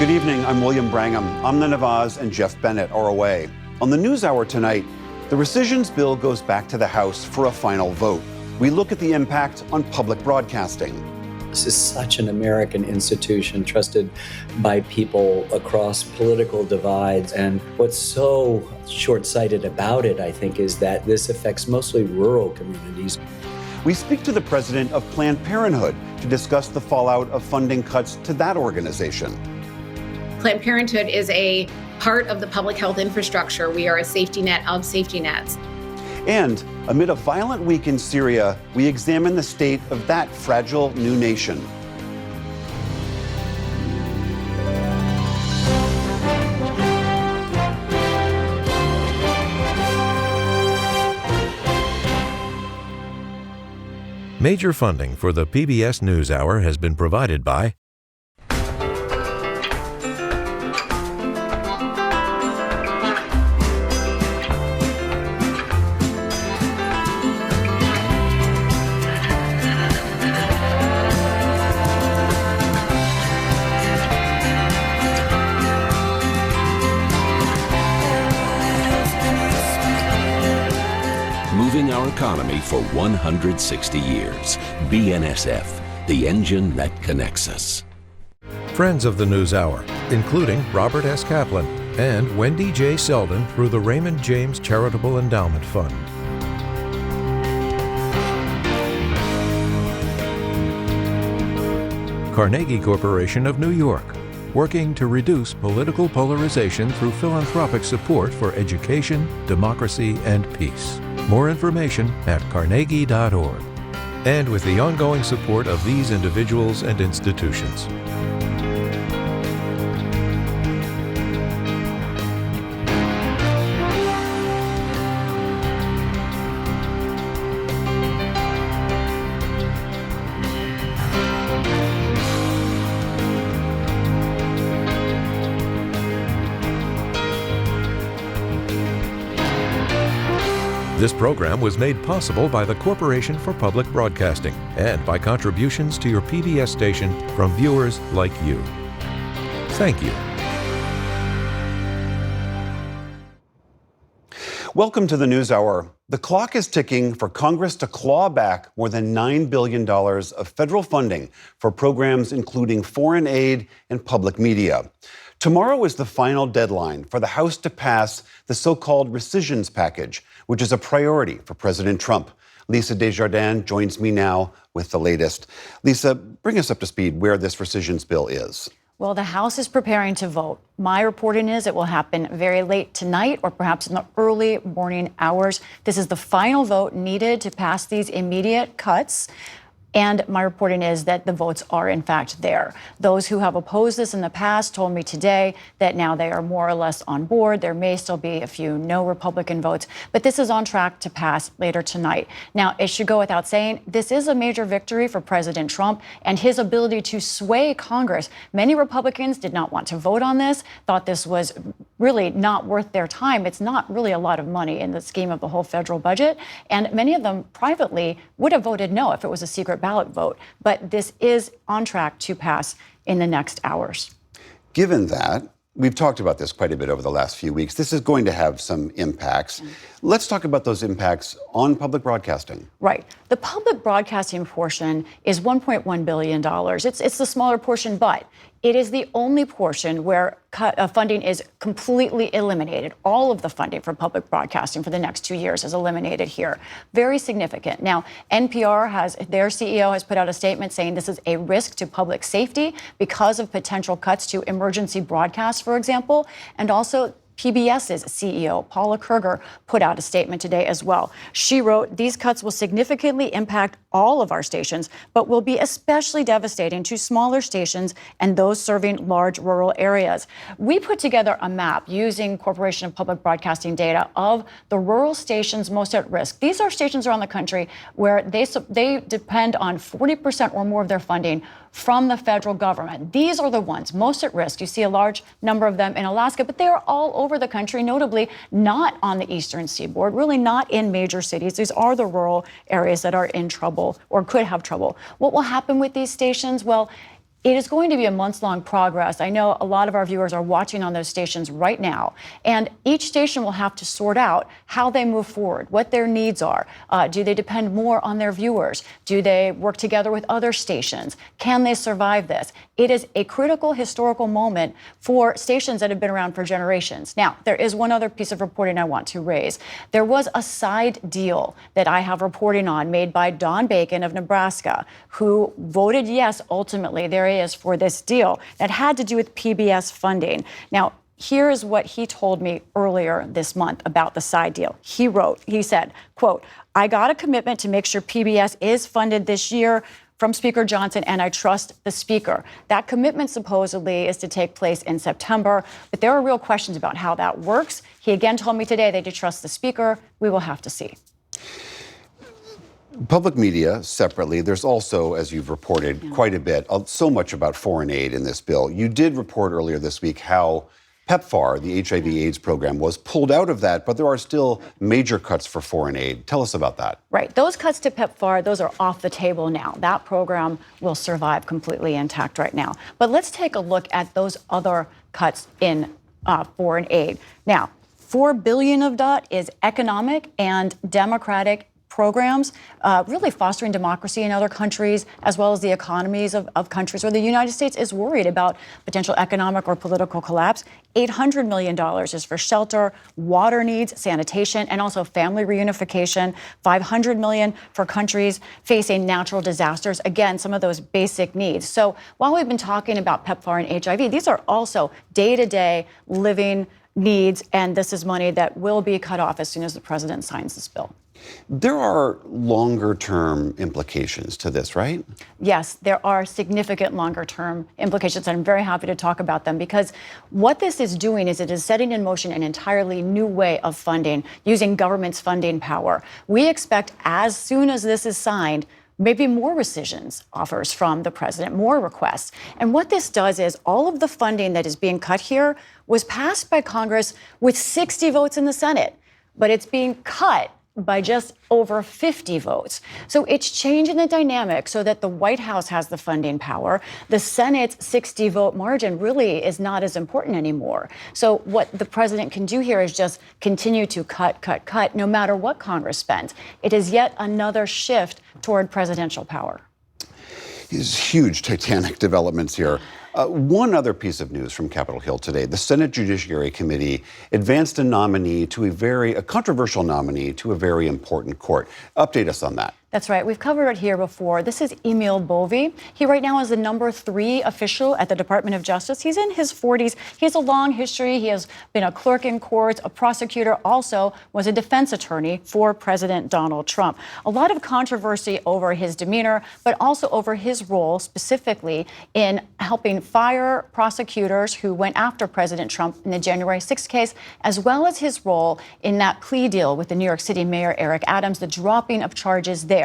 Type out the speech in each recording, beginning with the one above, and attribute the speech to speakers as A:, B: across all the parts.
A: Good evening, I'm William Brangham. Amna Nawaz and Jeff Bennett are away. On the NewsHour tonight, the rescissions bill goes back to the House for a final vote. We look at the impact on public broadcasting.
B: This is such an American institution trusted by people across political divides. And what's so short-sighted about it, I think, is that this affects mostly rural communities.
A: We speak to the president of Planned Parenthood to discuss the fallout of funding cuts to that organization.
C: Planned Parenthood is a part of the public health infrastructure. We are a safety net of safety nets.
A: And amid a violent week in Syria, we examine the state of that fragile new nation.
D: Major funding for the PBS NewsHour has been provided by
E: moving our economy for 160 years. BNSF, the engine that connects us.
D: Friends of the NewsHour, including Robert S. Kaplan and Wendy J. Selden through the Raymond James Charitable Endowment Fund. Carnegie Corporation of New York, working to reduce political polarization through philanthropic support for education, democracy, and peace. More information at carnegie.org. And with the ongoing support of these individuals and institutions. This program was made possible by the Corporation for Public Broadcasting and by contributions to your PBS station from viewers like you. Thank you.
A: Welcome to the NewsHour. The clock is ticking for Congress to claw back more than $9 billion of federal funding for programs including foreign aid and public media. Tomorrow is the final deadline for the House to pass the so-called rescissions package, which is a priority for President Trump. Lisa Desjardins joins me now with the latest. Lisa, bring us up to speed where this rescissions bill is.
F: Well, the House is preparing to vote. My reporting is it will happen very late tonight or perhaps in the early morning hours. This is the final vote needed to pass these immediate cuts. And my reporting is that the votes are, in fact, there. Those who have opposed this in the past told me today that now they are more or less on board. There may still be a few no Republican votes, but this is on track to pass later tonight. Now, it should go without saying, this is a major victory for President Trump and his ability to sway Congress. Many Republicans did not want to vote on this, thought this was really not worth their time. It's not really a lot of money in the scheme of the whole federal budget. And many of them privately would have voted no if it was a secret ballot vote. But this is on track to pass in the next hours.
A: Given that, we've talked about this quite a bit over the last few weeks. This is going to have some impacts. Let's talk about those impacts on public broadcasting.
F: Right. The public broadcasting portion is $1.1 billion. It's the smaller portion, but it is the only portion where funding is completely eliminated. All of the funding for public broadcasting for the next 2 years is eliminated here. Very significant. Now, NPR their CEO has put out a statement saying this is a risk to public safety because of potential cuts to emergency broadcasts, for example, and also PBS's CEO, Paula Kerger, put out a statement today as well. She wrote, "These cuts will significantly impact all of our stations, but will be especially devastating to smaller stations and those serving large rural areas." We put together a map using Corporation of Public Broadcasting data of the rural stations most at risk. These are stations around the country where they depend on 40% or more of their funding from the federal government. These are the ones most at risk. You see a large number of them in Alaska, but they are all over the country, notably not on the eastern seaboard, really not in major cities. These are the rural areas that are in trouble or could have trouble. What will happen with these stations? Well, It is going to be a months-long progress. I know a lot of our viewers are watching on those stations right now, and each station will have to sort out how they move forward, what their needs are. Do they depend more on their viewers? Do they work together with other stations? Can they survive this? It is a critical historical moment for stations that have been around for generations. Now, there is one other piece of reporting I want to raise. There was a side deal that I have reporting on made by Don Bacon of Nebraska, who voted yes ultimately. There he is for this deal that had to do with PBS funding. Now, here is what he told me earlier this month about the side deal. He said, quote, "I got a commitment to make sure PBS is funded this year from Speaker Johnson, and I trust the Speaker." That commitment supposedly is to take place in September, but there are real questions about how that works. He again told me today they do trust the Speaker. We will have to see.
A: Public media, separately, there's also, as you've reported, quite a bit, so much about foreign aid in this bill. You did report earlier this week how PEPFAR, the HIV/AIDS program, was pulled out of that, but there are still major cuts for foreign aid. Tell us about that.
F: Right. Those cuts to PEPFAR, those are off the table now. That program will survive completely intact right now. But let's take a look at those other cuts in foreign aid. Now, $4 billion of that is economic and democratic programs, really fostering democracy in other countries, as well as the economies of countries where the United States is worried about potential economic or political collapse. $800 million is for shelter, water needs, sanitation, and also family reunification. $500 million for countries facing natural disasters. Again, some of those basic needs. So while we've been talking about PEPFAR and HIV, these are also day-to-day living needs, and this is money that will be cut off as soon as the president signs this bill.
A: There are longer-term implications to this, right?
F: Yes, there are significant longer-term implications, and I'm very happy to talk about them because what this is doing is it is setting in motion an entirely new way of funding, using government's funding power. We expect as soon as this is signed, maybe more rescissions offers from the president, more requests. And what this does is all of the funding that is being cut here was passed by Congress with 60 votes in the Senate, but it's being cut by just over 50 votes. So it's changing the dynamic so that the White House has the funding power. The Senate's 60-vote margin really is not as important anymore. So what the president can do here is just continue to cut, no matter what Congress spends. It is yet another shift toward presidential power.
A: These huge titanic developments here. One other piece of news from Capitol Hill today. The Senate Judiciary Committee advanced a controversial nominee to a very important court. Update us on that.
F: That's right. We've covered it here before. This is Emil Bovee. He right now is the number 3 official at the Department of Justice. He's in his 40s. He has a long history. He has been a clerk in courts, a prosecutor, also was a defense attorney for President Donald Trump. A lot of controversy over his demeanor, but also over his role specifically in helping fire prosecutors who went after President Trump in the January 6th case, as well as his role in that plea deal with the New York City Mayor Eric Adams, the dropping of charges there.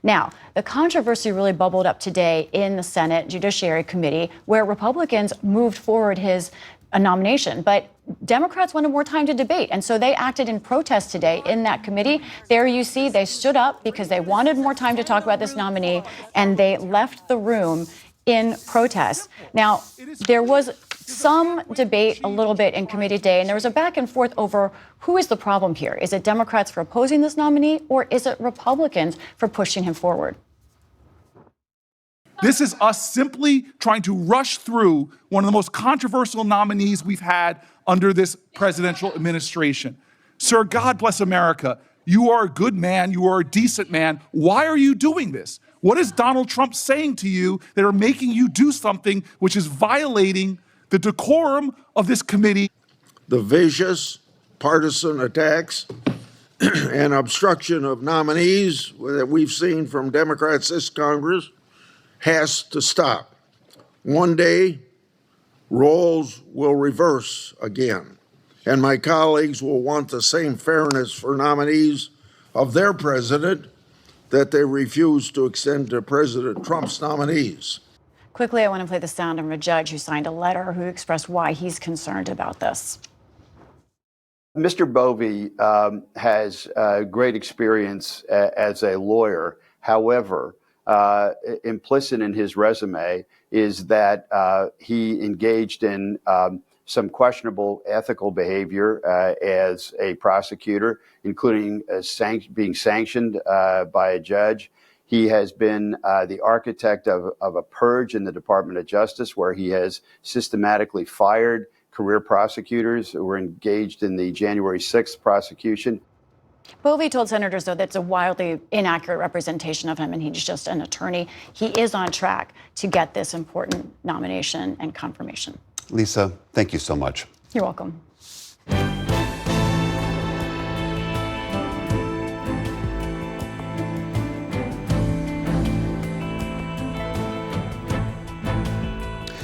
F: Now, the controversy really bubbled up today in the Senate Judiciary Committee, where Republicans moved forward his nomination, but Democrats wanted more time to debate, and so they acted in protest today in that committee. There you see they stood up because they wanted more time to talk about this nominee, and they left the room in protest. Now, there was some debate a little bit in committee today, and there was a back and forth over who is the problem here. Is it Democrats for opposing this nominee, or is it Republicans for pushing him forward?
G: This is us simply trying to rush through one of the most controversial nominees we've had under this presidential administration. Sir, God bless America. You are a good man. You are a decent man. Why are you doing this? What is Donald Trump saying to you that are making you do something which is violating the decorum of this committee?
H: The vicious partisan attacks and obstruction of nominees that we've seen from Democrats this Congress has to stop. One day, roles will reverse again, and my colleagues will want the same fairness for nominees of their president that they refuse to extend to President Trump's nominees.
F: Quickly, I want to play the sound of a judge who signed a letter who expressed why he's concerned about this.
I: Mr. Bovee has great experience as a lawyer. However, implicit in his resume is that he engaged in some questionable ethical behavior as a prosecutor, including being sanctioned by a judge. He has been the architect of a purge in the Department of Justice, where he has systematically fired career prosecutors who were engaged in the January 6th prosecution.
F: Bovee told senators, though, that's a wildly inaccurate representation of him, and he's just an attorney. He is on track to get this important nomination and confirmation.
A: Lisa, thank you so much.
F: You're welcome.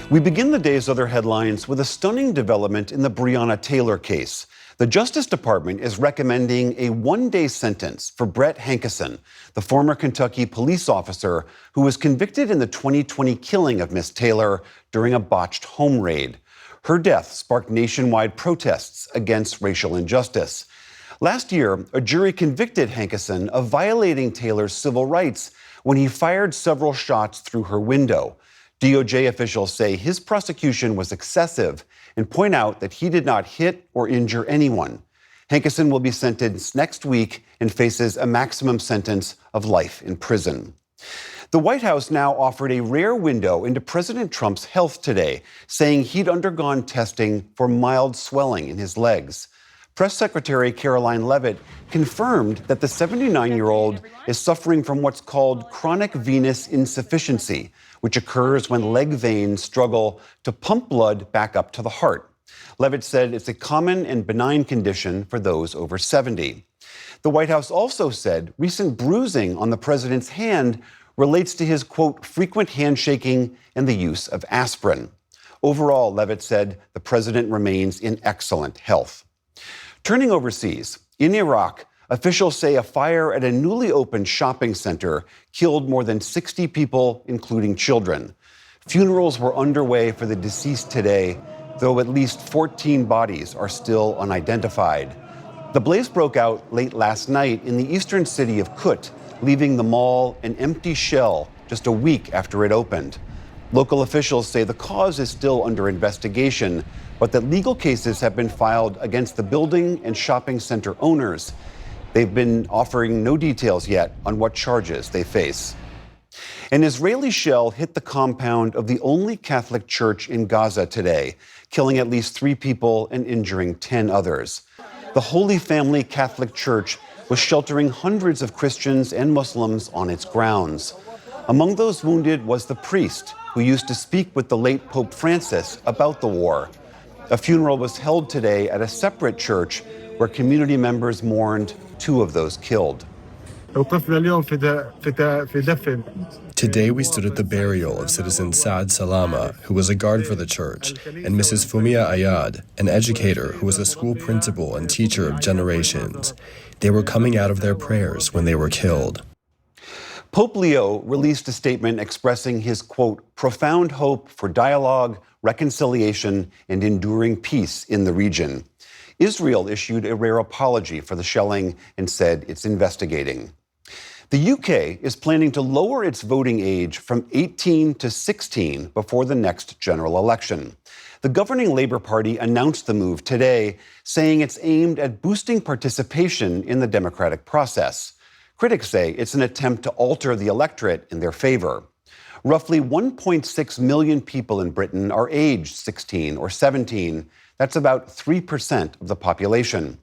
A: We begin the day's other headlines with a stunning development in the Breonna Taylor case. The Justice Department is recommending a one-day sentence for Brett Hankison, the former Kentucky police officer who was convicted in the 2020 killing of Miss Taylor during a botched home raid. Her death sparked nationwide protests against racial injustice. Last year, a jury convicted Hankison of violating Taylor's civil rights when he fired several shots through her window. DOJ officials say his prosecution was excessive and point out that he did not hit or injure anyone. Hankison will be sentenced next week and faces a maximum sentence of life in prison. The White House now offered a rare window into President Trump's health today, saying he'd undergone testing for mild swelling in his legs. Press Secretary Caroline Leavitt confirmed that the 79-year-old is suffering from what's called chronic venous insufficiency, which occurs when leg veins struggle to pump blood back up to the heart. Leavitt said it's a common and benign condition for those over 70. The White House also said recent bruising on the president's hand relates to his, quote, frequent handshaking and the use of aspirin. Overall, Leavitt said the president remains in excellent health. Turning overseas, in Iraq, officials say a fire at a newly opened shopping center killed more than 60 people, including children. Funerals were underway for the deceased today, though at least 14 bodies are still unidentified. The blaze broke out late last night in the eastern city of Kut, leaving the mall an empty shell just a week after it opened. Local officials say the cause is still under investigation, but that legal cases have been filed against the building and shopping center owners. They've been offering no details yet on what charges they face. An Israeli shell hit the compound of the only Catholic church in Gaza today, killing at least 3 people and injuring 10 others. The Holy Family Catholic Church was sheltering hundreds of Christians and Muslims on its grounds. Among those wounded was the priest who used to speak with the late Pope Francis about the war. A funeral was held today at a separate church where community members mourned 2 of those killed.
J: Today we stood at the burial of citizen Saad Salama, who was a guard for the church, and Mrs. Fumia Ayad, an educator who was a school principal and teacher of generations. They were coming out of their prayers when they were killed.
A: Pope Leo released a statement expressing his, quote, profound hope for dialogue, reconciliation, and enduring peace in the region. Israel issued a rare apology for the shelling and said it's investigating. The UK is planning to lower its voting age from 18 to 16 before the next general election. The governing Labour Party announced the move today, saying it's aimed at boosting participation in the democratic process. Critics say it's an attempt to alter the electorate in their favor. Roughly 1.6 million people in Britain are aged 16 or 17. That's about 3% of the population.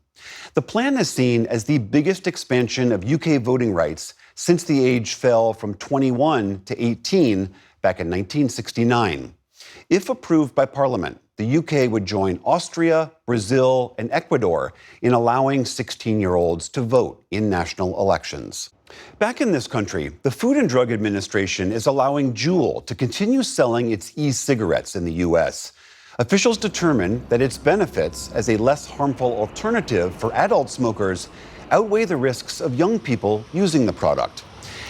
A: The plan is seen as the biggest expansion of UK voting rights since the age fell from 21 to 18 back in 1969. If approved by Parliament, the UK would join Austria, Brazil, and Ecuador in allowing 16-year-olds to vote in national elections. Back in this country, the Food and Drug Administration is allowing Juul to continue selling its e-cigarettes in the U.S. Officials determined that its benefits as a less harmful alternative for adult smokers outweigh the risks of young people using the product.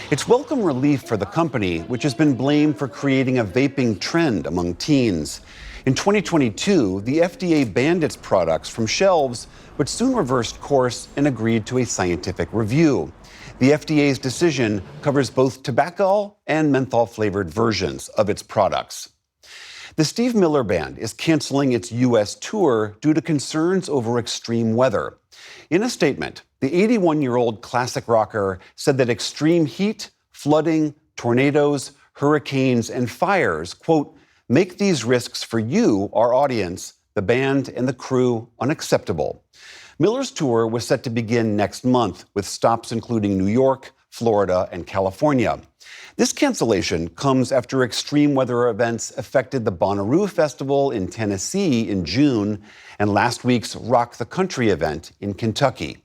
A: It's welcome relief for the company, which has been blamed for creating a vaping trend among teens. In 2022, the FDA banned its products from shelves, but soon reversed course and agreed to a scientific review. The FDA's decision covers both tobacco and menthol-flavored versions of its products. The Steve Miller Band is canceling its U.S. tour due to concerns over extreme weather. In a statement, the 81-year-old classic rocker said that extreme heat, flooding, tornadoes, hurricanes, and fires, quote, make these risks for you, our audience, the band, and the crew unacceptable. Miller's tour was set to begin next month, with stops including New York, Florida, and California. This cancellation comes after extreme weather events affected the Bonnaroo Festival in Tennessee in June and last week's Rock the Country event in Kentucky.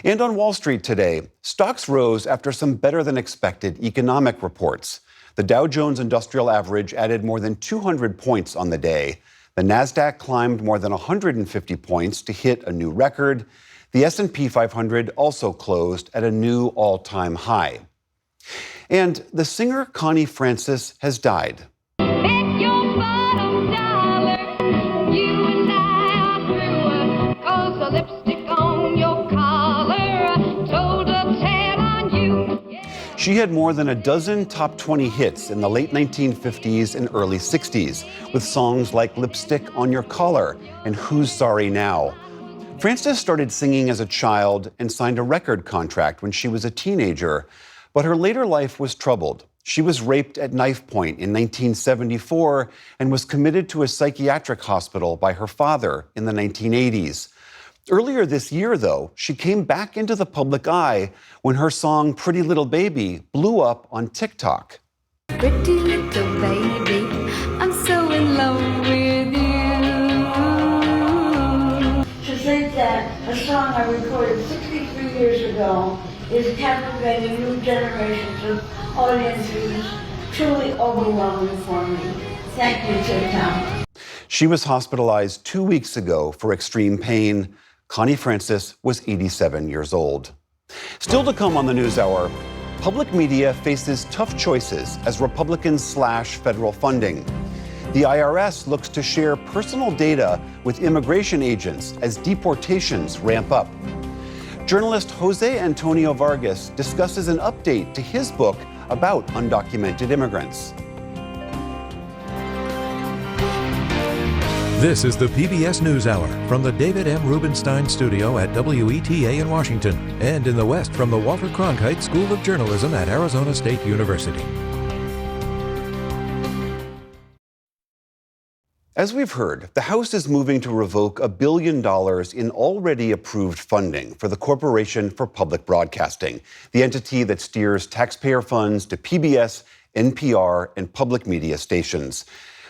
A: And on Wall Street today, stocks rose after some better-than-expected economic reports. The Dow Jones Industrial Average added more than 200 points on the day. The Nasdaq climbed more than 150 points to hit a new record. The S&P 500 also closed at a new all-time high. And the singer Connie Francis has died.
K: Bet your bottom dollar you and I are through, 'cause the lipstick on your collar told a tale on you.
A: She had more than a dozen top 20 hits in the late 1950s and early 60s, with songs like Lipstick on Your Collar and Who's Sorry Now. Francis started singing as a child and signed a record contract when she was a teenager, but her later life was troubled. She was raped at knife point in 1974 and was committed to a psychiatric hospital by her father in the 1980s. Earlier this year, though, she came back into the public eye when her song Pretty Little Baby blew up on TikTok.
K: Pretty little baby, I'm so in love with you.
L: To think that a song I recorded 63 years ago is captivating new generations of audiences, truly overwhelming for me. Thank you, TikTok.
A: She was hospitalized 2 weeks ago for extreme pain. Connie Francis was 87 years old. Still to come on the NewsHour, public media faces tough choices as Republicans slash federal funding. The IRS looks to share personal data with immigration agents as deportations ramp up. Journalist Jose Antonio Vargas discusses an update to his book about undocumented immigrants.
D: This is the PBS NewsHour from the David M. Rubenstein Studio at WETA in Washington and in the West from the Walter Cronkite School of Journalism at Arizona State University.
A: As we've heard, the House is moving to revoke $1 billion in already approved funding for the Corporation for Public Broadcasting, the entity that steers taxpayer funds to PBS, NPR, and public media stations.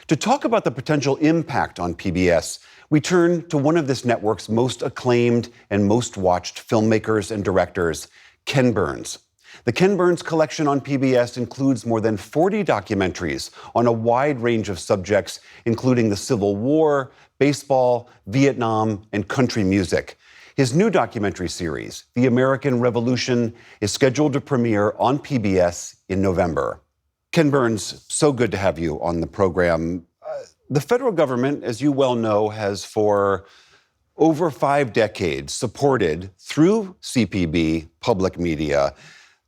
A: To talk about the potential impact on PBS, we turn to one of this network's most acclaimed and most watched filmmakers and directors, Ken Burns. The Ken Burns collection on PBS includes more than 40 documentaries on a wide range of subjects, including the Civil War, baseball, Vietnam, and country music. His new documentary series, The American Revolution, is scheduled to premiere on PBS in November. Ken Burns, so good to have you on the program. The federal government, as you well know, has for over 5 decades supported, through CPB, public media.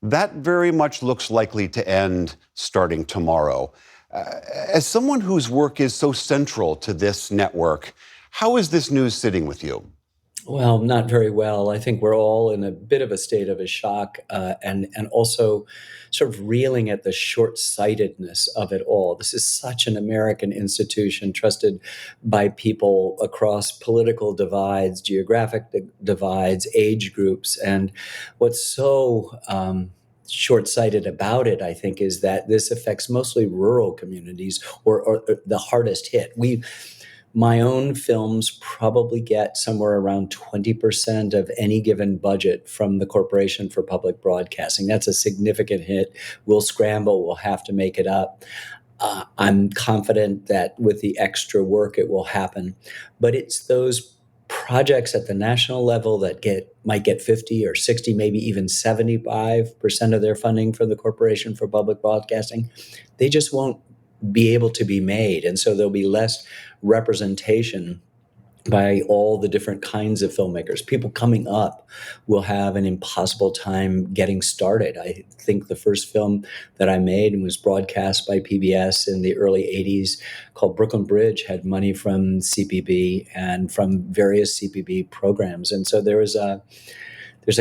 A: That very much looks likely to end starting tomorrow. As someone whose work is so central to this network, how is this news sitting with you?
B: Well, not very well. I think we're all in a bit of a state of a shock and also sort of reeling at the short-sightedness of it all. This is such an American institution trusted by people across political divides, geographic divides, age groups. And what's so short-sighted about it, I think, is that this affects mostly rural communities or the hardest hit. My own films probably get somewhere around 20% of any given budget from the Corporation for Public Broadcasting. That's a significant hit. We'll scramble. We'll have to make it up. I'm confident that with the extra work, it will happen. But it's those projects at the national level that might get 50 or 60, maybe even 75% of their funding from the Corporation for Public Broadcasting. They just won't be able to be made. And so there'll be less representation by all the different kinds of filmmakers. People coming up will have an impossible time getting started. I think the first film that I made and was broadcast by PBS in the early 80s called Brooklyn Bridge had money from CPB and from various CPB programs. And so there's a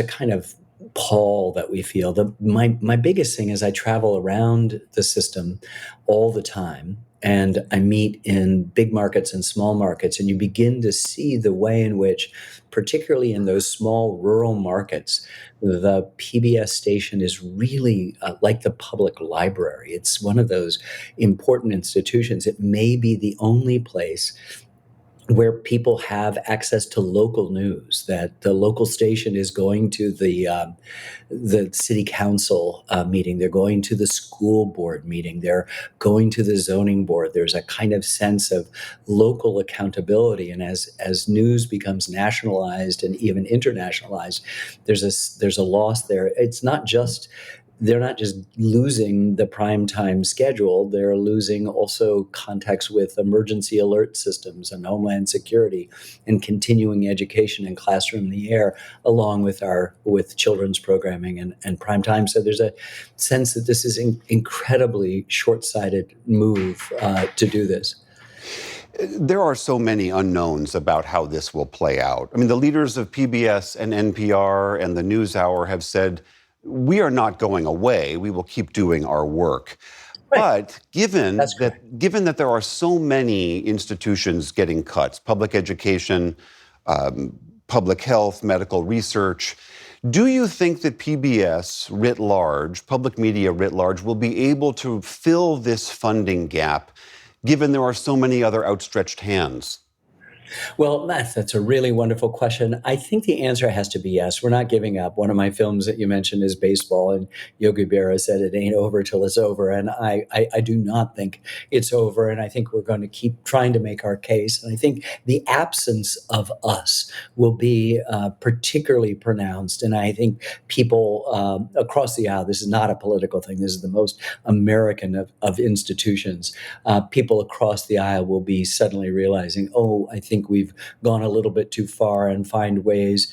B: kind of pall that we feel. My biggest thing is I travel around the system all the time, and I meet in big markets and small markets, and you begin to see the way in which, particularly in those small rural markets, the PBS station is really like the public library. It's one of those important institutions. It may be the only place where people have access to local news, that the local station is going to the city council meeting, they're going to the school board meeting, they're going to the zoning board. There's a kind of sense of local accountability, and as news becomes nationalized and even internationalized, there's a loss there. They're not just losing the prime time schedule, they're losing also context with emergency alert systems and homeland security and continuing education and classroom in the air, along with children's programming and prime time. So there's a sense that this is an incredibly short-sighted move to do this.
A: There are so many unknowns about how this will play out. I mean, the leaders of PBS and NPR and the NewsHour have said, we are not going away. We will keep doing our work. Right. But given that there are so many institutions getting cuts, public education, public health, medical research, do you think that PBS writ large, public media writ large, will be able to fill this funding gap, given there are so many other outstretched hands?
B: Well, that's a really wonderful question. I think the answer has to be yes. We're not giving up. One of my films that you mentioned is baseball, and Yogi Berra said it ain't over till it's over. And I do not think it's over. And I think we're going to keep trying to make our case. And I think the absence of us will be particularly pronounced. And I think people across the aisle, this is not a political thing, this is the most American of institutions. People across the aisle will be suddenly realizing, I think we've gone a little bit too far, and find ways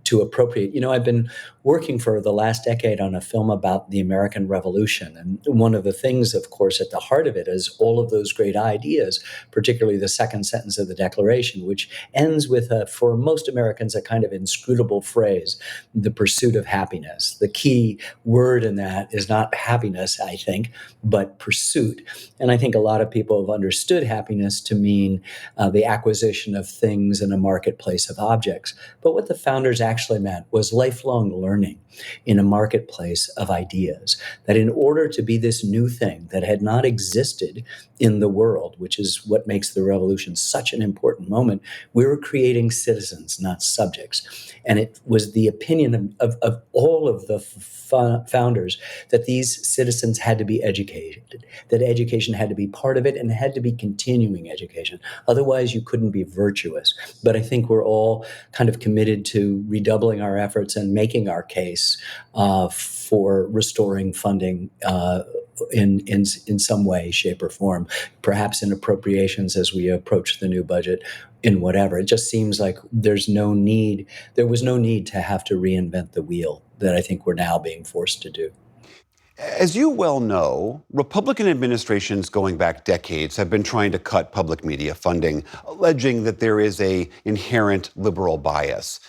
B: to appropriate. You know, I've been working for the last decade on a film about the American Revolution. And one of the things, of course, at the heart of it is all of those great ideas, particularly the second sentence of the Declaration, which ends with, for most Americans, a kind of inscrutable phrase, the pursuit of happiness. The key word in that is not happiness, I think, but pursuit. And I think a lot of people have understood happiness to mean the acquisition of things in a marketplace of objects. But what the founders actually meant was lifelong learning in a marketplace of ideas, that in order to be this new thing that had not existed in the world, which is what makes the revolution such an important moment, we were creating citizens, not subjects. And it was the opinion of all of the founders that these citizens had to be educated, that education had to be part of it, and it had to be continuing education. Otherwise, you couldn't be virtuous. But I think we're all kind of committed to redoubling our efforts and making our case for restoring funding in some way, shape, or form, perhaps in appropriations as we approach the new budget, in whatever. It just seems like there was no need to have to reinvent the wheel that I think we're now being forced to do.
A: As you well know, Republican administrations going back decades have been trying to cut public media funding, alleging that there is an inherent liberal bias.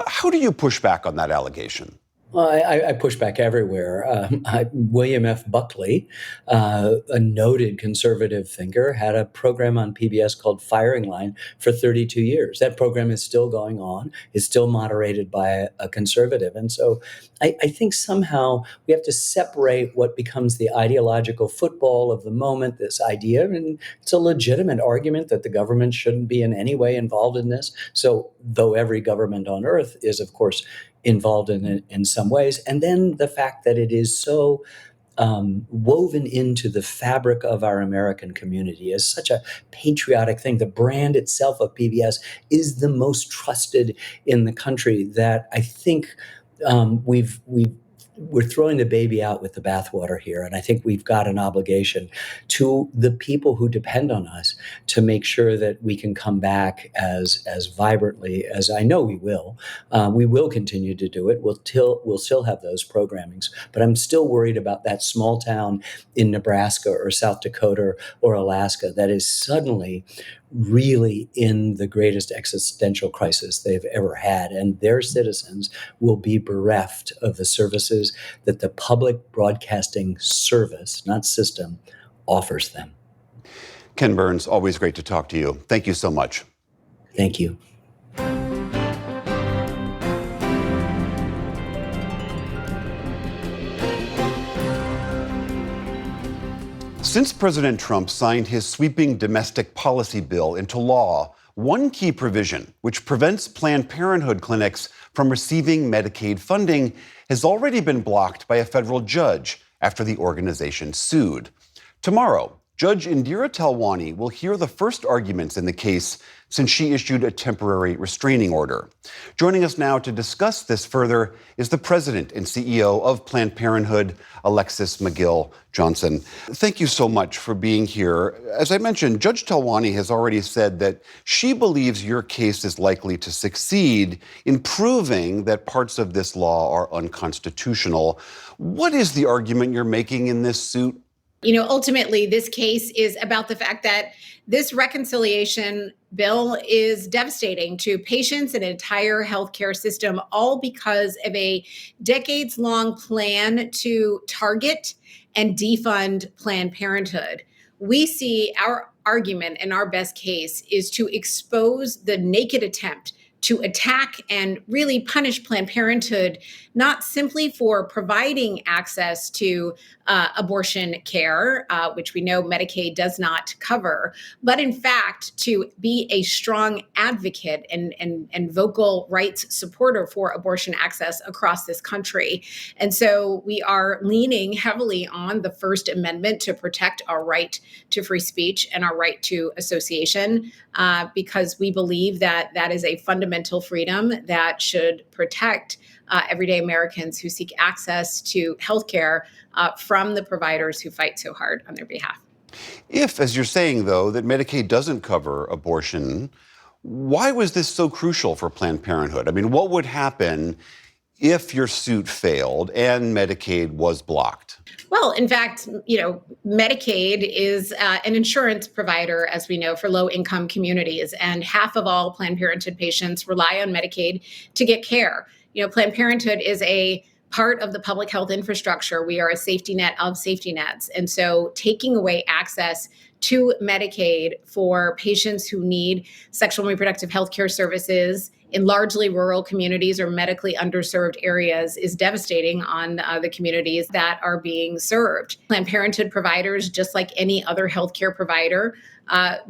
A: How do you push back on that allegation?
B: Well, I push back everywhere. William F. Buckley, a noted conservative thinker, had a program on PBS called Firing Line for 32 years. That program is still going on. It's still moderated by a conservative. And so I think somehow we have to separate what becomes the ideological football of the moment, this idea, and it's a legitimate argument that the government shouldn't be in any way involved in this. So though every government on earth is, of course, involved in it in some ways. And then the fact that it is so woven into the fabric of our American community as such a patriotic thing. The brand itself of PBS is the most trusted in the country, that I think we've we're throwing the baby out with the bathwater here. And I think we've got an obligation to the people who depend on us to make sure that we can come back as vibrantly as I know we will. We will continue to do it. We'll still have those programmings, but I'm still worried about that small town in Nebraska or South Dakota or Alaska that is suddenly really in the greatest existential crisis they've ever had. And their citizens will be bereft of the services that the public broadcasting service, not system, offers them.
A: Ken Burns, always great to talk to you. Thank you so much.
B: Thank you.
A: Since President Trump signed his sweeping domestic policy bill into law, one key provision, which prevents Planned Parenthood clinics from receiving Medicaid funding, has already been blocked by a federal judge after the organization sued. Tomorrow, Judge Indira Talwani will hear the first arguments in the case since she issued a temporary restraining order. Joining us now to discuss this further is the president and CEO of Planned Parenthood, Alexis McGill Johnson. Thank you so much for being here. As I mentioned, Judge Talwani has already said that she believes your case is likely to succeed in proving that parts of this law are unconstitutional. What is the argument you're making in this suit?
C: You know, ultimately, this case is about the fact that this reconciliation bill is devastating to patients and entire healthcare system, all because of a decades-long plan to target and defund Planned Parenthood. We see our argument and our best case is to expose the naked attempt to attack and really punish Planned Parenthood, not simply for providing access to abortion care, which we know Medicaid does not cover, but in fact to be a strong advocate and vocal rights supporter for abortion access across this country. And so we are leaning heavily on the First Amendment to protect our right to free speech and our right to association, because we believe that that is a fundamental freedom that should protect everyday Americans who seek access to healthcare from the providers who fight so hard on their behalf.
A: If, as you're saying, though, that Medicaid doesn't cover abortion, why was this so crucial for Planned Parenthood? I mean, what would happen if your suit failed and Medicaid was blocked?
C: Well, in fact, you know, Medicaid is an insurance provider, as we know, for low-income communities, and half of all Planned Parenthood patients rely on Medicaid to get care. You know, Planned Parenthood is a part of the public health infrastructure. We are a safety net of safety nets. And so taking away access to Medicaid for patients who need sexual and reproductive health care services in largely rural communities or medically underserved areas is devastating on the communities that are being served. Planned Parenthood providers, just like any other healthcare provider,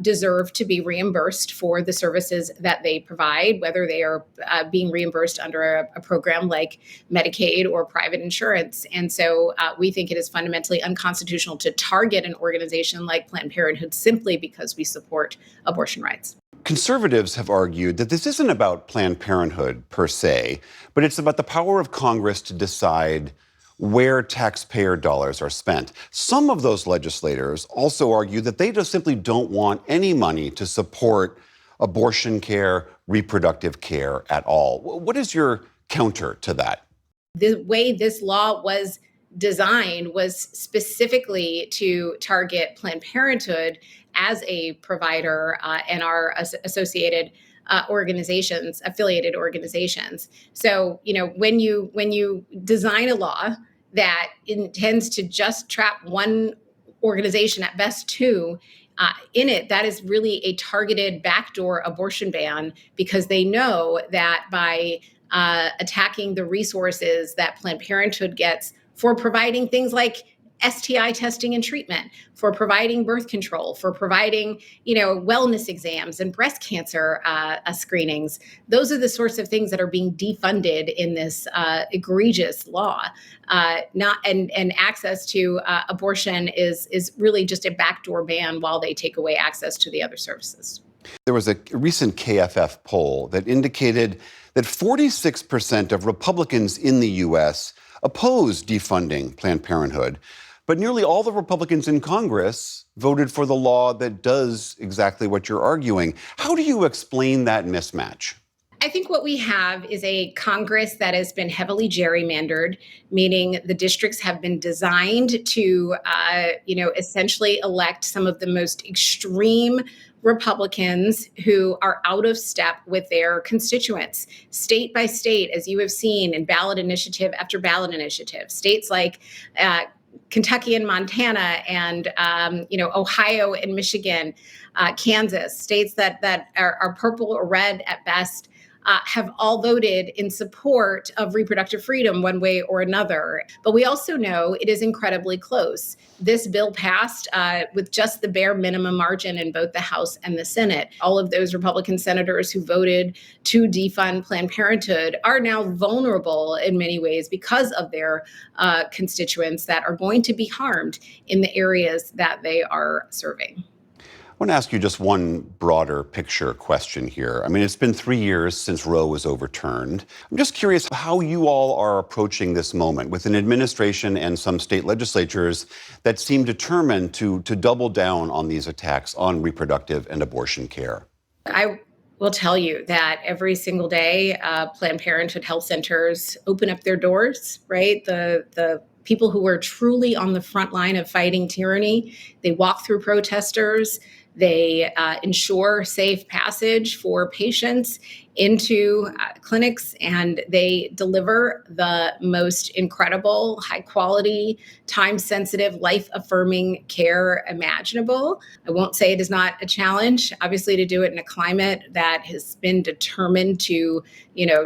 C: deserve to be reimbursed for the services that they provide, whether they are being reimbursed under a program like Medicaid or private insurance. And so we think it is fundamentally unconstitutional to target an organization like Planned Parenthood simply because we support abortion rights.
A: Conservatives have argued that this isn't about Planned Parenthood per se, but it's about the power of Congress to decide where taxpayer dollars are spent. Some of those legislators also argue that they just simply don't want any money to support abortion care, reproductive care at all. What is your counter to that?
C: The way this law was designed was specifically to target Planned Parenthood as a provider and our associated organizations, affiliated organizations. So, you know, when you design a law that intends to just trap one organization, at best two, in it, that is really a targeted backdoor abortion ban, because they know that by attacking the resources that Planned Parenthood gets for providing things like STI testing and treatment, for providing birth control, for providing, you know, wellness exams and breast cancer screenings. Those are the sorts of things that are being defunded in this egregious law. And access to abortion is really just a backdoor ban while they take away access to the other services.
A: There was a recent KFF poll that indicated that 46% of Republicans in the U.S. opposed defunding Planned Parenthood. But nearly all the Republicans in Congress voted for the law that does exactly what you're arguing. How do you explain that mismatch?
C: I think what we have is a Congress that has been heavily gerrymandered, meaning the districts have been designed to, essentially elect some of the most extreme Republicans who are out of step with their constituents, state by state, as you have seen in ballot initiative after ballot initiative. States like Kentucky and Montana and, Ohio and Michigan, Kansas, states that are purple or red at best, have all voted in support of reproductive freedom one way or another. But we also know it is incredibly close. This bill passed with just the bare minimum margin in both the House and the Senate. All of those Republican senators who voted to defund Planned Parenthood are now vulnerable in many ways because of their constituents that are going to be harmed in the areas that they are serving.
A: I want to ask you just one broader picture question here. I mean, it's been 3 years since Roe was overturned. I'm just curious how you all are approaching this moment with an administration and some state legislatures that seem determined to double down on these attacks on reproductive and abortion care.
C: I will tell you that every single day, Planned Parenthood health centers open up their doors, right? The people who are truly on the front line of fighting tyranny, they walk through protesters. They ensure safe passage for patients into clinics, and they deliver the most incredible, high quality, time sensitive, life affirming care imaginable. I won't say it is not a challenge, obviously, to do it in a climate that has been determined to,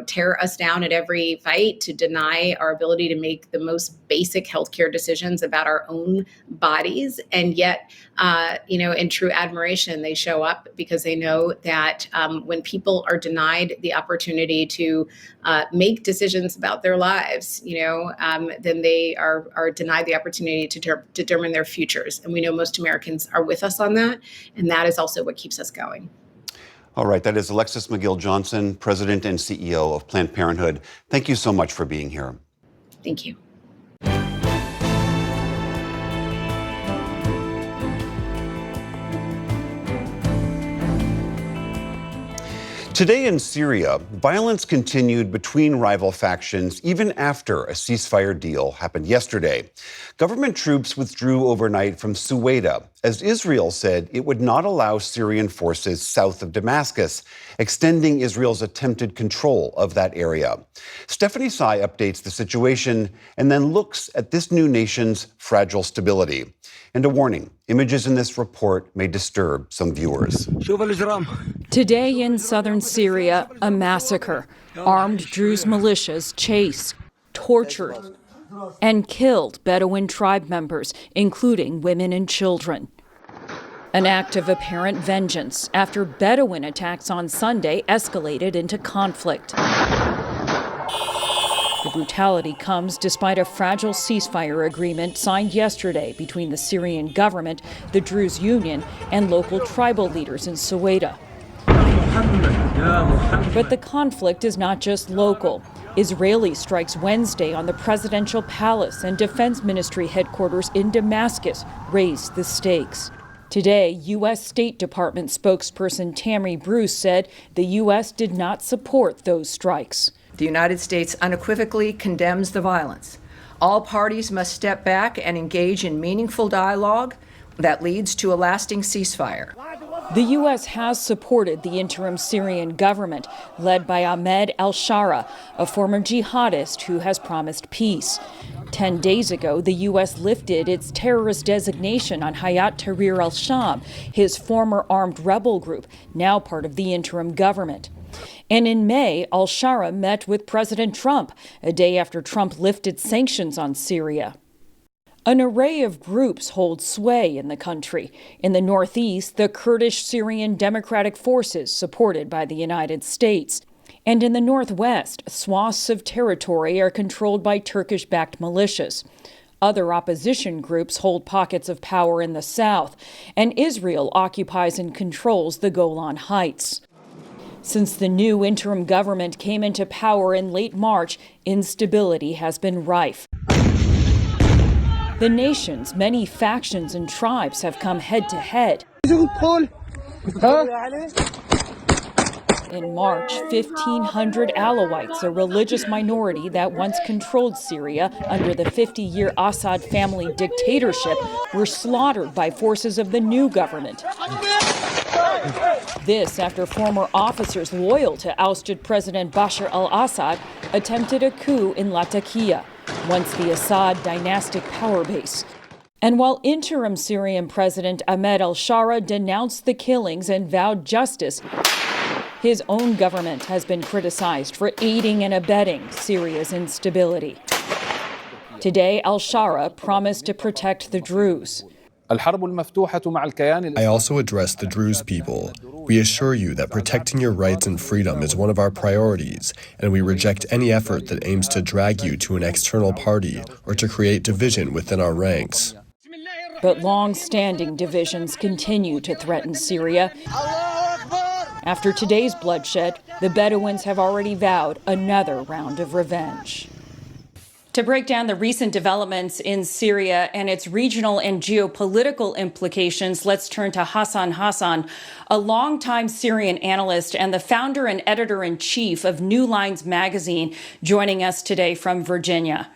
C: tear us down at every fight, to deny our ability to make the most basic healthcare decisions about our own bodies. And yet, in true admiration, they show up because they know that when people are denied the opportunity to make decisions about their lives, then they are denied the opportunity to determine their futures. And we know most Americans are with us on that. And that is also what keeps us going.
A: All right, that is Alexis McGill-Johnson, President and CEO of Planned Parenthood. Thank you so much for being here.
C: Thank you.
A: Today in Syria, violence continued between rival factions even after a ceasefire deal happened yesterday. Government troops withdrew overnight from Suwaida, as Israel said it would not allow Syrian forces south of Damascus, extending Israel's attempted control of that area. Stephanie Tsai updates the situation and then looks at this new nation's fragile stability. And a warning, images in this report may disturb some viewers.
M: Today in southern Syria, a massacre. Armed Druze militias chased, tortured, and killed Bedouin tribe members, including women and children. An act of apparent vengeance after Bedouin attacks on Sunday escalated into conflict. The brutality comes despite a fragile ceasefire agreement signed yesterday between the Syrian government, the Druze Union, and local tribal leaders in Suwaida. But the conflict is not just local. Israeli strikes Wednesday on the presidential palace and defense ministry headquarters in Damascus raised the stakes. Today, U.S. State Department spokesperson Tammy Bruce said the U.S. did not support those strikes.
N: The United States unequivocally condemns the violence. All parties must step back and engage in meaningful dialogue that leads to a lasting ceasefire.
M: The U.S. has supported the interim Syrian government, led by Ahmed al-Shara, a former jihadist who has promised peace. 10 days ago, the U.S. lifted its terrorist designation on Hayat Tahrir al-Sham, his former armed rebel group, now part of the interim government. And in May, al-Shara met with President Trump, a day after Trump lifted sanctions on Syria. An array of groups hold sway in the country. In the northeast, the Kurdish Syrian Democratic Forces, supported by the United States. And in the northwest, swaths of territory are controlled by Turkish-backed militias. Other opposition groups hold pockets of power in the south, and Israel occupies and controls the Golan Heights. Since the new interim government came into power in late March, instability has been rife. the nation's many factions and tribes have come head to head. In March, 1,500 Alawites, a religious minority that once controlled Syria under the 50-year Assad family dictatorship, were slaughtered by forces of the new government. This after former officers loyal to ousted President Bashar al-Assad attempted a coup in Latakia, once the Assad dynastic power base. And while interim Syrian President Ahmed al-Shara denounced the killings and vowed justice, his own government has been criticized for aiding and abetting Syria's instability. Today, al-Shara promised to protect the Druze.
J: I also address the Druze people. We assure you that protecting your rights and freedom is one of our priorities, and we reject any effort that aims to drag you to an external party or to create division within our ranks.
M: But long-standing divisions continue to threaten Syria. After today's bloodshed, the Bedouins have already vowed another round of revenge. To break down the recent developments in Syria and its regional and geopolitical implications, let's turn to Hassan Hassan, a longtime Syrian analyst and the founder and editor-in-chief of New Lines magazine, joining us today from Virginia.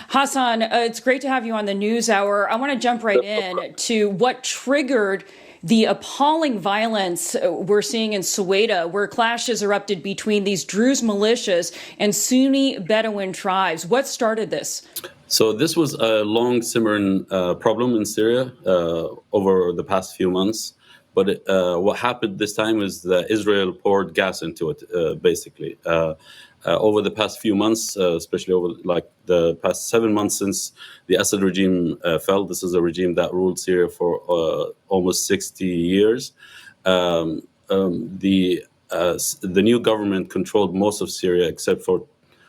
M: Hassan, it's great to have you on the NewsHour. I want to jump right in to what triggered the appalling violence we're seeing in Suwaida, where clashes erupted between these Druze militias and Sunni Bedouin tribes. What started this?
O: So this was a long simmering problem in Syria over the past few months. But what happened this time is that Israel poured gas into it, basically. Over the past few months, especially over the past 7 months since the Assad regime fell. This is a regime that ruled Syria for almost 60 years. The new government controlled most of Syria except for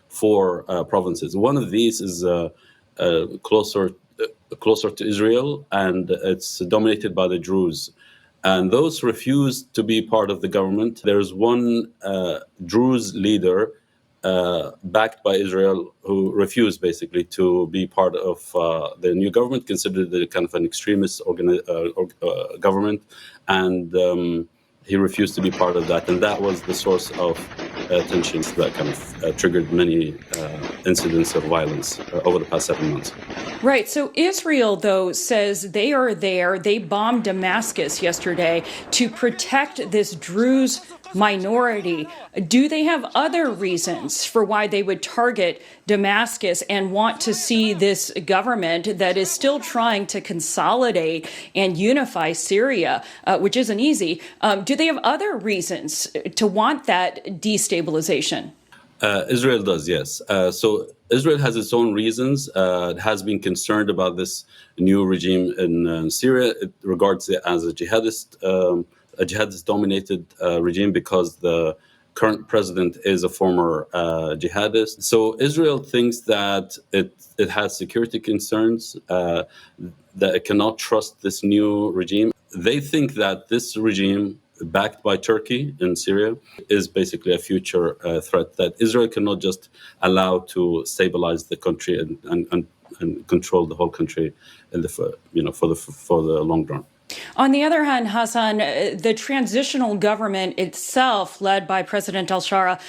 O: 4 provinces. One of these is closer to Israel, and it's dominated by the Druze. And those refused to be part of the government. There's one Druze leader backed by Israel who refused basically to be part of the new government, considered it kind of an extremist government, and he refused to be part of that. And that was the source of tensions that kind of triggered many incidents of violence over the past 7 months.
M: Right. So Israel, though, says they are there. They bombed Damascus yesterday to protect this Druze minority. Do they have other reasons for why they would target Damascus and want to see this government that is still trying to consolidate and unify Syria, which isn't easy? Do they have other reasons to want that destabilization?
O: Israel does, yes. So Israel has its own reasons. It has been concerned about this new regime in Syria. It regards it as a jihadist-dominated regime because the current president is a former jihadist. So Israel thinks that it has security concerns, that it cannot trust this new regime. They think that this regime, backed by Turkey in Syria, is basically a future threat that Israel cannot just allow to stabilize the country and control the whole country in for the long run.
M: On the other hand, Hassan, the transitional government itself, led by President al-Shara,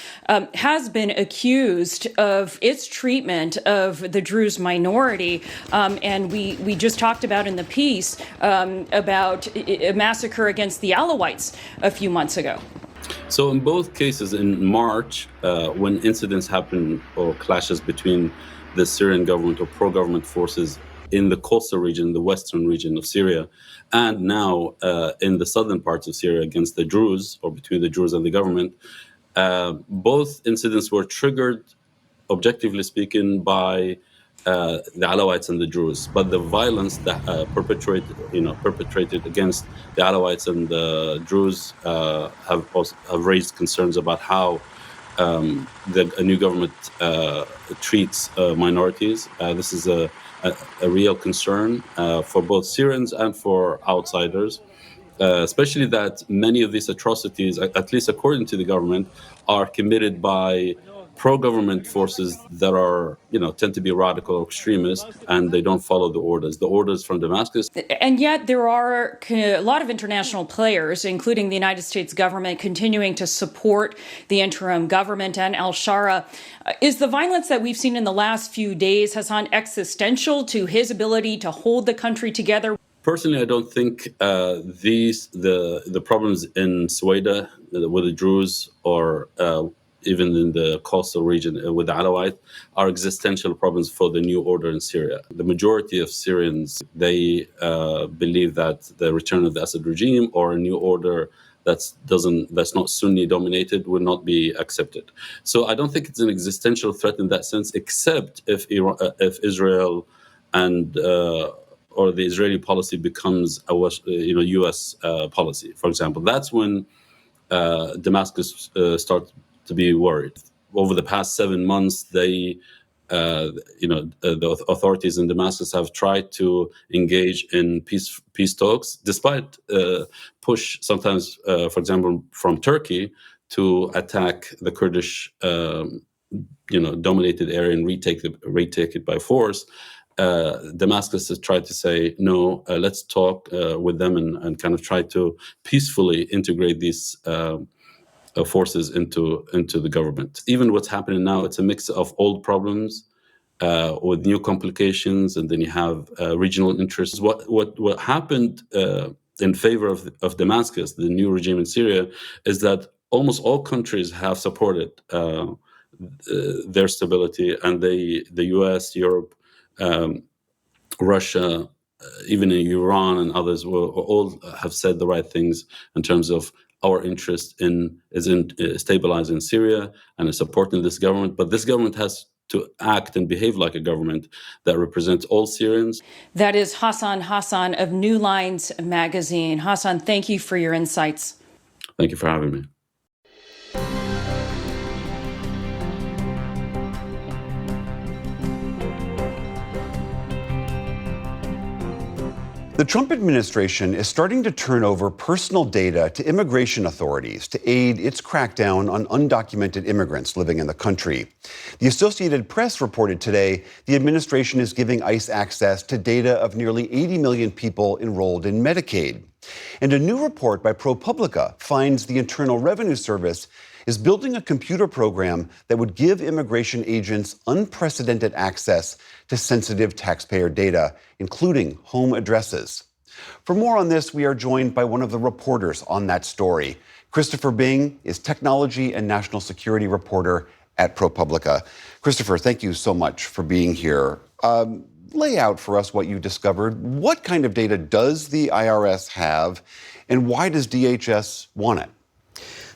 M: has been accused of its treatment of the Druze minority. And we just talked about in the piece about a massacre against the Alawites a few months ago.
O: So in both cases, in March, when incidents happen or clashes between the Syrian government or pro-government forces in the coastal region, the western region of Syria, and now in the southern parts of Syria against the Druze, or between the Druze and the government, both incidents were triggered, objectively speaking, by the Alawites and the Druze. But the violence that perpetrated against the Alawites and the Druze have raised concerns about how a new government treats minorities. This is a real concern for both Syrians and for outsiders, especially that many of these atrocities, at least according to the government, are committed by pro-government forces that are, tend to be radical or extremist, and they don't follow the orders. The orders from Damascus.
M: And yet there are a lot of international players, including the United States government, continuing to support the interim government and al-Shara. Is the violence that we've seen in the last few days, Hassan, existential to his ability to hold the country together?
O: Personally, I don't think the problems in Suwaida with the Druze or even in the coastal region with the Alawite are existential problems for the new order in Syria. The majority of Syrians, they believe that the return of the Assad regime or a new order that's not Sunni dominated will not be accepted. So I don't think it's an existential threat in that sense, except if Israel and or the Israeli policy becomes a U.S. policy, for example. That's when Damascus starts to be worried. Over the past 7 months, the authorities in Damascus have tried to engage in peace talks, despite push sometimes, for example, from Turkey to attack the Kurdish, dominated area and retake it by force. Damascus has tried to say, no, let's talk with them and kind of try to peacefully integrate these forces into the government. Even what's happening now, it's a mix of old problems with new complications, and then you have regional interests. What happened in favor of Damascus, the new regime in Syria, is that almost all countries have supported their stability, and the U.S., Europe, Russia, even in Iran and others will all have said the right things in terms of our interest in stabilizing Syria and in supporting this government. But this government has to act and behave like a government that represents all Syrians.
M: That is Hassan Hassan of New Lines magazine. Hassan, thank you for your insights.
O: Thank you for having me.
A: The Trump administration is starting to turn over personal data to immigration authorities to aid its crackdown on undocumented immigrants living in the country. The Associated Press reported today the administration is giving ICE access to data of nearly 80 million people enrolled in Medicaid. And a new report by ProPublica finds the Internal Revenue Service is building a computer program that would give immigration agents unprecedented access to sensitive taxpayer data, including home addresses. For more on this, we are joined by one of the reporters on that story. Christopher Bing is technology and national security reporter at ProPublica. Christopher, thank you so much for being here. Lay out for us what you discovered. What kind of data does the IRS have, and why does DHS want it?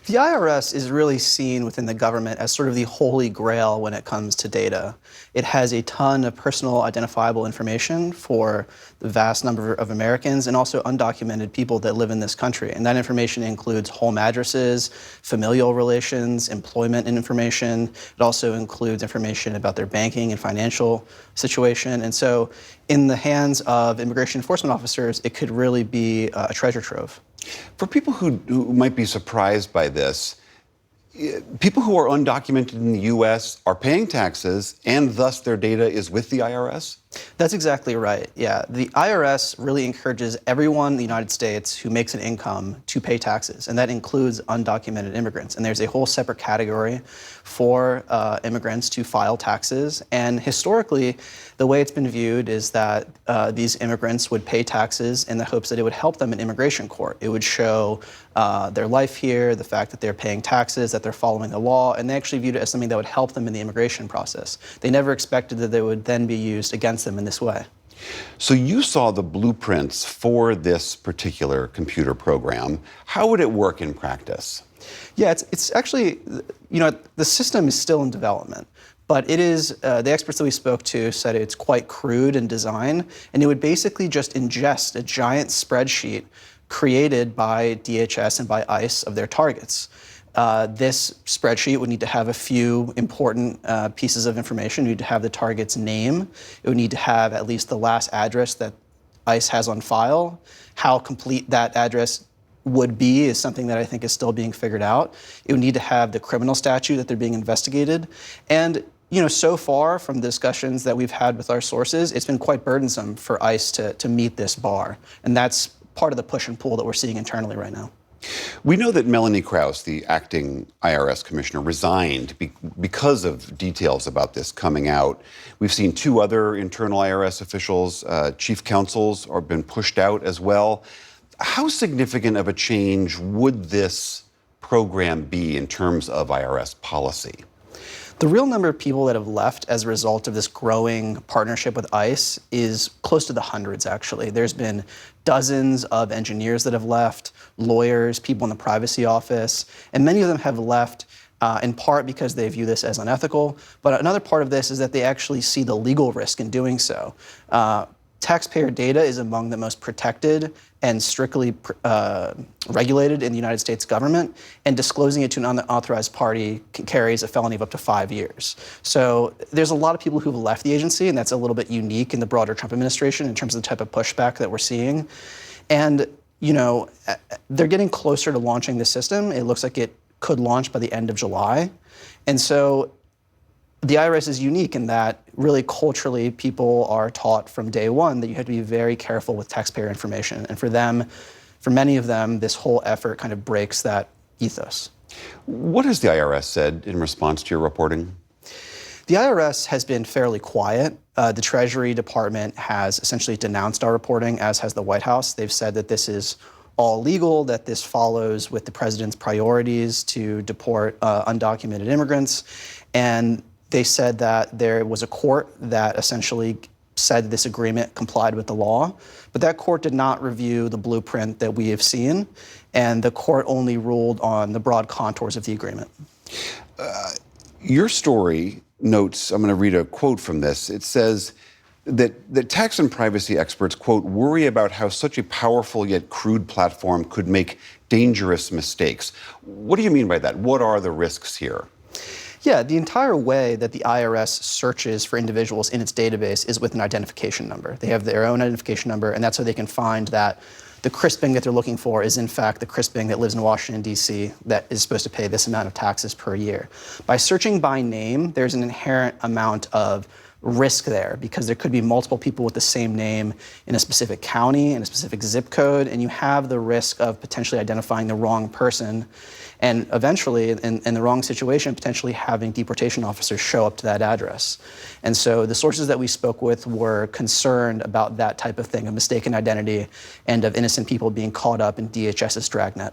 P: The IRS is really seen within the government as sort of the holy grail when it comes to data. It has a ton of personal identifiable information for the vast number of Americans and also undocumented people that live in this country. And that information includes home addresses, familial relations, employment information. It also includes information about their banking and financial situation. And so in the hands of immigration enforcement officers, it could really be a treasure trove.
A: For people who might be surprised by this, people who are undocumented in the U.S. are paying taxes, and thus their data is with the IRS?
P: That's exactly right, yeah. The IRS really encourages everyone in the United States who makes an income to pay taxes, and that includes undocumented immigrants. And there's a whole separate category for immigrants to file taxes. And historically, the way it's been viewed is that these immigrants would pay taxes in the hopes that it would help them in immigration court. It would show their life here, the fact that they're paying taxes, that they're following the law, and they actually viewed it as something that would help them in the immigration process. They never expected that they would then be used against them in this way.
A: So you saw the blueprints for this particular computer program. How would it work in practice?
P: Yeah, it's actually, the system is still in development. But it is, the experts that we spoke to said it's quite crude in design, and it would basically just ingest a giant spreadsheet created by DHS and by ICE of their targets. This spreadsheet would need to have a few important pieces of information. It would need to have the target's name. It would need to have at least the last address that ICE has on file, how complete that address would be is something that I think is still being figured out. It would need to have the criminal statute that they're being investigated. And so far from the discussions that we've had with our sources, it's been quite burdensome for ICE to meet this bar. And that's part of the push and pull that we're seeing internally right now.
A: We know that Melanie Krause, the acting IRS commissioner, resigned because of details about this coming out. We've seen 2 other internal IRS officials, chief counsels, have been pushed out as well. How significant of a change would this program be in terms of IRS policy?
P: The real number of people that have left as a result of this growing partnership with ICE is close to the hundreds, actually. There's been dozens of engineers that have left, lawyers, people in the privacy office, and many of them have left in part because they view this as unethical. But another part of this is that they actually see the legal risk in doing so. Taxpayer data is among the most protected and strictly regulated in the United States government, and disclosing it to an unauthorized party carries a felony of up to 5 years. So there's a lot of people who've left the agency, and that's a little bit unique in the broader Trump administration in terms of the type of pushback that we're seeing. And, they're getting closer to launching the system. It looks like it could launch by the end of July. And so the IRS is unique in that really culturally people are taught from day one that you have to be very careful with taxpayer information. And for many of them, this whole effort kind of breaks that ethos.
A: What has the IRS said in response to your reporting?
P: The IRS has been fairly quiet. The Treasury Department has essentially denounced our reporting, as has the White House. They've said that this is all legal, that this follows with the president's priorities to deport undocumented immigrants. And they said that there was a court that essentially said this agreement complied with the law, but that court did not review the blueprint that we have seen, and the court only ruled on the broad contours of the agreement.
A: Your story notes, I'm going to read a quote from this. It says that tax and privacy experts, quote, worry about how such a powerful yet crude platform could make dangerous mistakes. What do you mean by that? What are the risks here?
P: Yeah, the entire way that the IRS searches for individuals in its database is with an identification number. They have their own identification number, and that's how they can find that the crisping that they're looking for is in fact the crisping that lives in Washington, D.C., that is supposed to pay this amount of taxes per year. By searching by name, there's an inherent amount of risk there because there could be multiple people with the same name in a specific county, in a specific zip code, and you have the risk of potentially identifying the wrong person and eventually, in the wrong situation, potentially having deportation officers show up to that address. And so the sources that we spoke with were concerned about that type of thing, of mistaken identity and of innocent people being caught up in DHS's dragnet.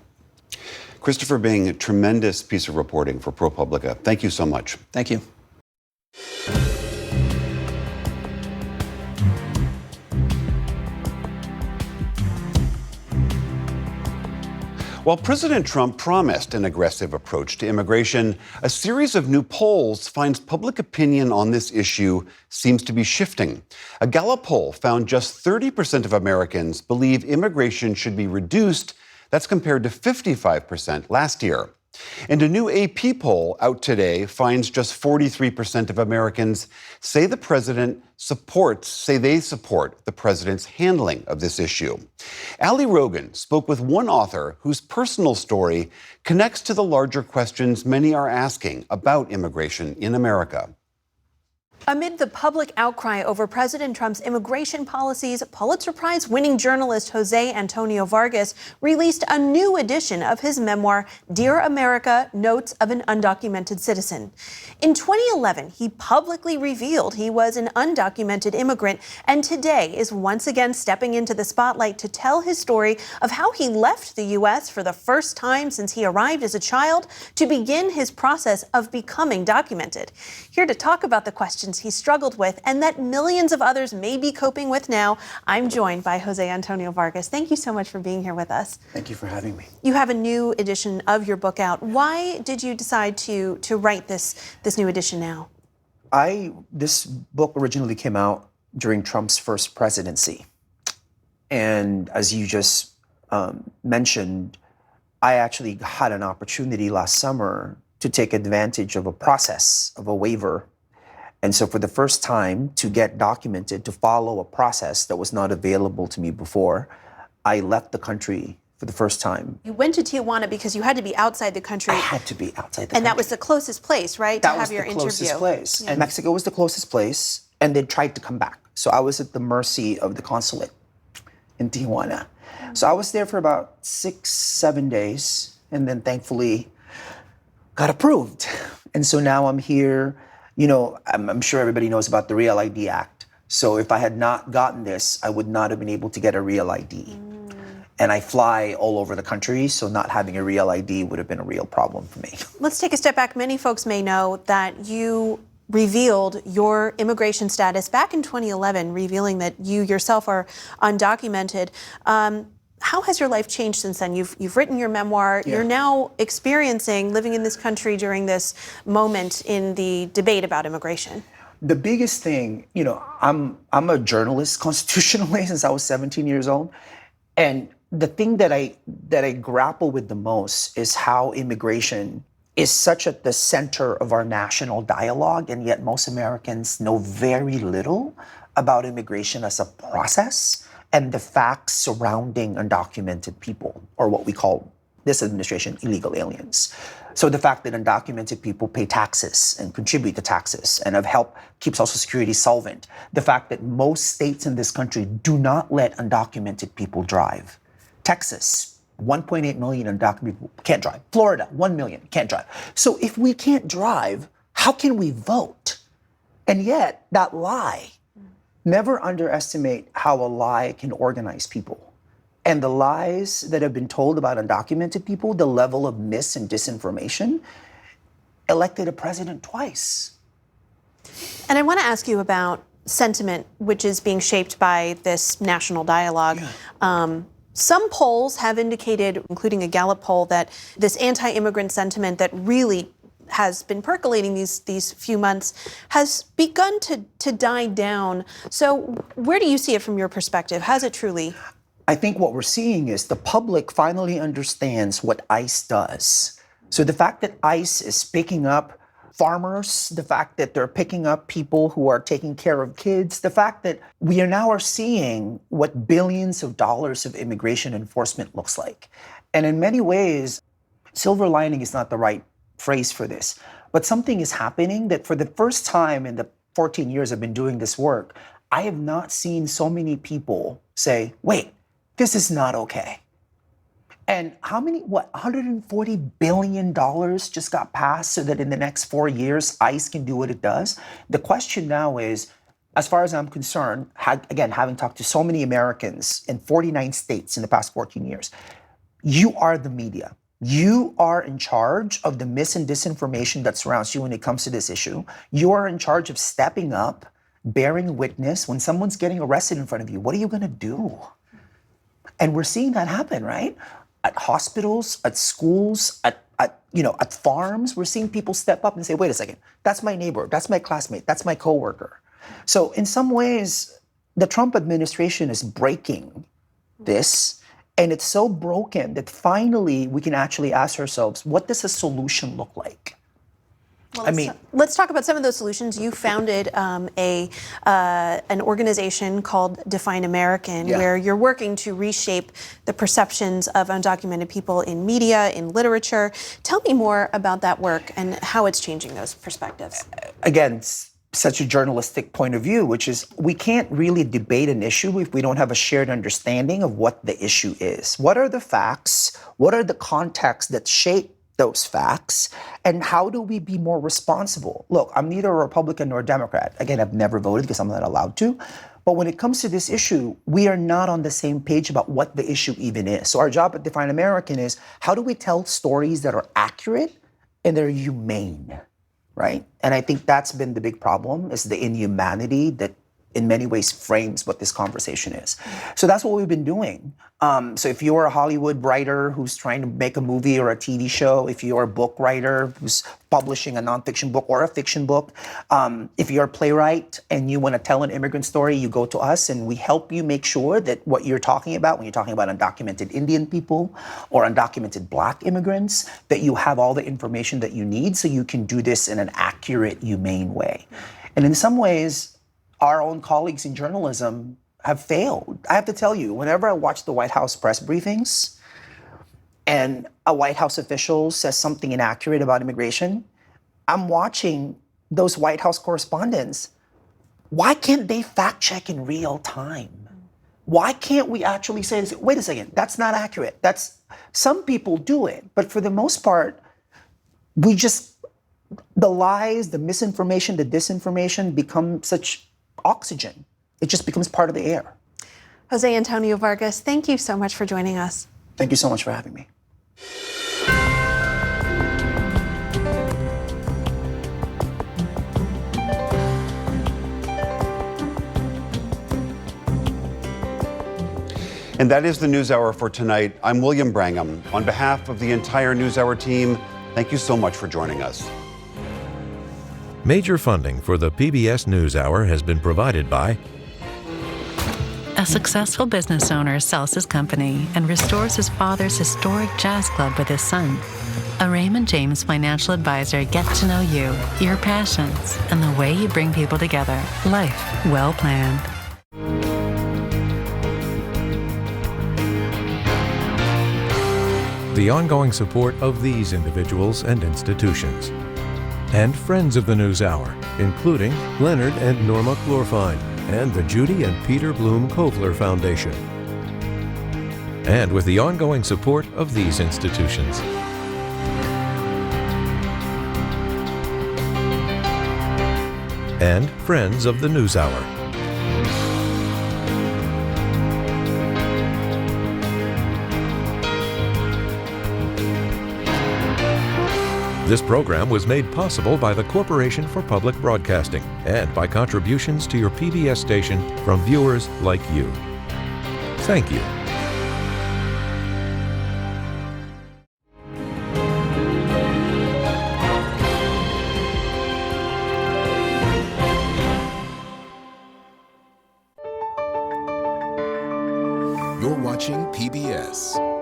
A: Christopher Bing, a tremendous piece of reporting for ProPublica. Thank you so much.
P: Thank you.
A: While President Trump promised an aggressive approach to immigration, a series of new polls finds public opinion on this issue seems to be shifting. A Gallup poll found just 30% of Americans believe immigration should be reduced. That's compared to 55% last year. And a new AP poll out today finds just 43% of Americans say they support the president's handling of this issue. Ali Rogan spoke with one author whose personal story connects to the larger questions many are asking about immigration in America.
Q: Amid the public outcry over President Trump's immigration policies, Pulitzer Prize-winning journalist Jose Antonio Vargas released a new edition of his memoir, Dear America, Notes of an Undocumented Citizen. In 2011, he publicly revealed he was an undocumented immigrant, and today is once again stepping into the spotlight to tell his story of how he left the U.S. for the first time since he arrived as a child to begin his process of becoming documented. Here to talk about the questions he struggled with and that millions of others may be coping with now, I'm joined by Jose Antonio Vargas. Thank you so much for being here with us.
R: Thank you for having me.
Q: You have a new edition of your book out. Why did you decide to write this new edition now?
R: This book originally came out during Trump's first presidency. And as you just mentioned, I actually had an opportunity last summer to take advantage of a process of a waiver. And so for the first time to get documented, to follow a process that was not available to me before, I left the country for the first time.
Q: You went to Tijuana because you had to be outside the country.
R: I had to be outside the country.
Q: And that was the closest place, right,
R: That
Q: to
R: was
Q: have your
R: the closest
Q: interview.
R: place.
Q: Yeah.
R: And Mexico was the closest place, and they tried to come back. So I was at the mercy of the consulate in Tijuana. So I was there for about 6-7 days, and then thankfully got approved. And so now I'm here. You know, I'm sure everybody knows about the Real ID Act. So if I had not gotten this, I would not have been able to get a Real ID. And I fly all over the country, so not having a Real ID would have been a real problem for me.
Q: Let's take a step back. Many folks may know that you revealed your immigration status back in 2011, revealing that you yourself are undocumented. How has your life changed since then? You've written your memoir.
R: Yeah.
Q: You're now experiencing living in this country during this moment in the debate about immigration.
R: The biggest thing, you know, I'm a journalist constitutionally since I was 17 years old. And the thing that I grapple with the most is how immigration is such at the center of our national dialogue, and yet most Americans know very little about immigration as a process and the facts surrounding undocumented people, or what we call this administration illegal aliens. So the fact that undocumented people pay taxes and contribute to taxes and have helped keep Social Security solvent. The fact that most states in this country do not let undocumented people drive. Texas, 1.8 million undocumented people can't drive. Florida, 1 million can't drive. So if we can't drive, how can we vote? And yet, that lie, never underestimate how a lie can organize people. And the lies that have been told about undocumented people, the level of mis and disinformation, elected a president twice.
Q: And I want to ask you about sentiment, which is being shaped by this national dialogue. Some polls have indicated, including a Gallup poll, that this anti-immigrant sentiment that really has been percolating these few months has begun to die down. So where do you see it from your perspective? Has it truly?
R: I think what we're seeing is the public finally understands what ICE does. So the fact that ICE is picking up farmers, the fact that they're picking up people who are taking care of kids, the fact that we are now seeing what billions of dollars of immigration enforcement looks like. And in many ways, silver lining is not the right phrase for this, but something is happening that for the first time in the 14 years I've been doing this work, I have not seen so many people say, wait, this is not okay. And how many, $140 billion just got passed so that in the next 4 years, ICE can do what it does? The question now is, as far as I'm concerned, again, having talked to so many Americans in 49 states in the past 14 years, you are the media. You are in charge of the mis and disinformation that surrounds you when it comes to this issue. You are in charge of stepping up, bearing witness. When someone's getting arrested in front of you, what are you going to do? And we're seeing that happen, right? At hospitals, at schools, at farms, we're seeing people step up and say, wait a second, that's my neighbor, that's my classmate, that's my coworker. So in some ways, the Trump administration is breaking this, and it's so broken that finally we can actually ask ourselves, what does a solution look like?
Q: Well, let's talk about some of those solutions. You founded an organization called Define American, where you're working to reshape the perceptions of undocumented people in media, in literature. Tell me more about that work and how it's changing those perspectives.
R: Again, such a journalistic point of view, which is we can't really debate an issue if we don't have a shared understanding of what the issue is. What are the facts? What are the contexts that shape those facts, and how do we be more responsible? Look, I'm neither a Republican nor a Democrat. Again, I've never voted because I'm not allowed to. But when it comes to this issue, we are not on the same page about what the issue even is. So our job at Define American is, how do we tell stories that are accurate and they're humane, right? And I think that's been the big problem, is the inhumanity that in many ways frames what this conversation is. So that's what we've been doing. So if you're a Hollywood writer who's trying to make a movie or a TV show, if you're a book writer who's publishing a nonfiction book or a fiction book, if you're a playwright and you want to tell an immigrant story, you go to us and we help you make sure that what you're talking about, when you're talking about undocumented Indian people or undocumented Black immigrants, that you have all the information that you need so you can do this in an accurate, humane way. And in some ways, our own colleagues in journalism have failed. I have to tell you, whenever I watch the White House press briefings, and a White House official says something inaccurate about immigration, I'm watching those White House correspondents. Why can't they fact check in real time? Why can't we actually say, wait a second, that's not accurate? Some people do it, but for the most part, the lies, the misinformation, the disinformation become such oxygen. It just becomes part of the air.
Q: Jose Antonio Vargas, thank you so much for joining us.
R: Thank you so much for having me.
A: And that is the NewsHour for tonight. I'm William Brangham. On behalf of the entire NewsHour team, thank you so much for joining us.
D: Major funding for the PBS NewsHour has been provided by
S: a successful business owner sells his company and restores his father's historic jazz club with his son. A Raymond James financial advisor gets to know you, your passions, and the way you bring people together. Life well planned.
D: The ongoing support of these individuals and institutions. And friends of the NewsHour, including Leonard and Norma Glorfine, and the Judy and Peter Bloom Kovler Foundation. And with the ongoing support of these institutions. And friends of the NewsHour. This program was made possible by the Corporation for Public Broadcasting and by contributions to your PBS station from viewers like you. Thank you.
T: You're watching PBS.